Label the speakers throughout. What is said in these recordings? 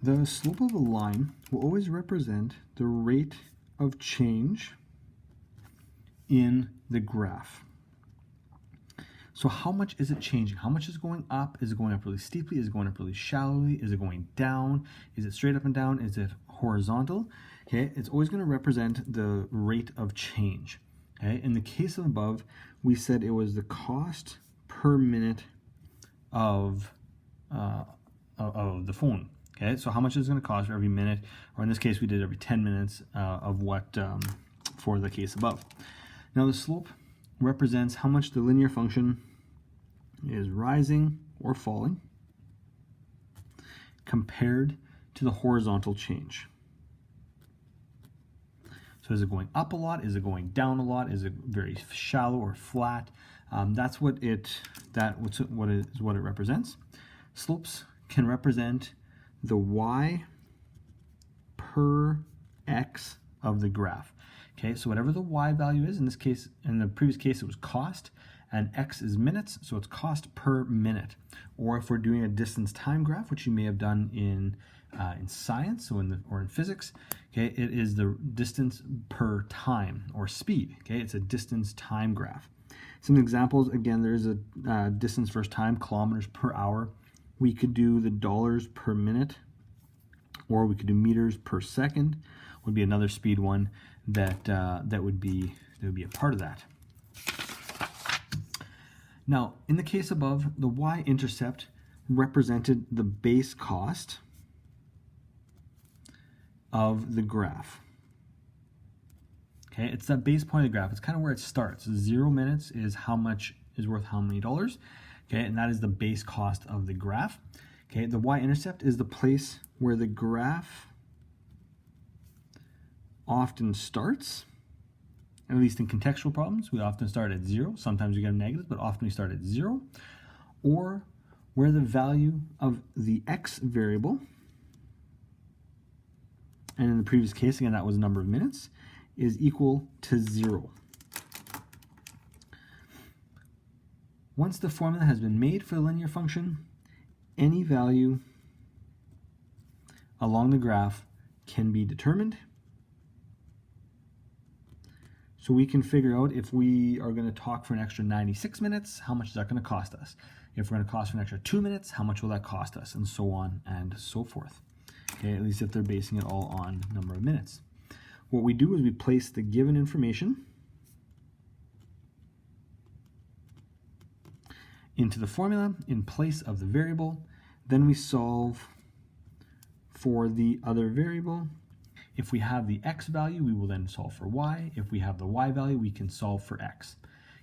Speaker 1: The slope of a line will always represent the rate of change in the graph. So how much is it changing? How much is going up? Is it going up really steeply? Is it going up really shallowly? Is it going down? Is it straight up and down? Is it horizontal? Okay, it's always going to represent the rate of change. Okay, in the case of above, we said it was the cost per minute of the phone. Okay, so how much is it going to cost for every minute, or in this case, we did every 10 minutes of what for the case above. Now the slope represents how much the linear function is rising or falling compared to the horizontal change. So is it going up a lot? Is it going down a lot? Is it very shallow or flat? That's what it represents. Slopes can represent the y per x of the graph. Okay, so whatever the y value is, in this case, in the previous case, it was cost, and x is minutes, so it's cost per minute. Or if we're doing a distance time graph, which you may have done in science or in physics, okay, it is the distance per time or speed. Okay, it's a distance time graph. Some examples, again, there is a distance versus time, kilometers per hour. We could do the dollars per minute, or we could do meters per second. Would be another speed one that would be a part of that. Now, in the case above, the y-intercept represented the base cost of the graph. Okay, it's that base point of the graph. It's kind of where it starts. 0 minutes is how much is worth how many dollars. Okay, and that is the base cost of the graph. Okay, the y-intercept is the place where the graph often starts. At least in contextual problems, we often start at 0. Sometimes we get a negative, but often we start at 0. Or where the value of the x variable, and in the previous case, again, that was the number of minutes, is equal to 0. Once the formula has been made for the linear function, any value along the graph can be determined. So we can figure out if we are going to talk for an extra 96 minutes, how much is that going to cost us? If we're going to cost for an extra 2 minutes, how much will that cost us? And so on and so forth. Okay, at least if they're basing it all on number of minutes. What we do is we place the given information into the formula in place of the variable. Then we solve for the other variable. If we have the x value, we will then solve for y. If we have the y value, we can solve for x.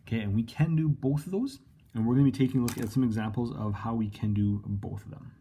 Speaker 1: Okay, and we can do both of those. And we're going to be taking a look at some examples of how we can do both of them.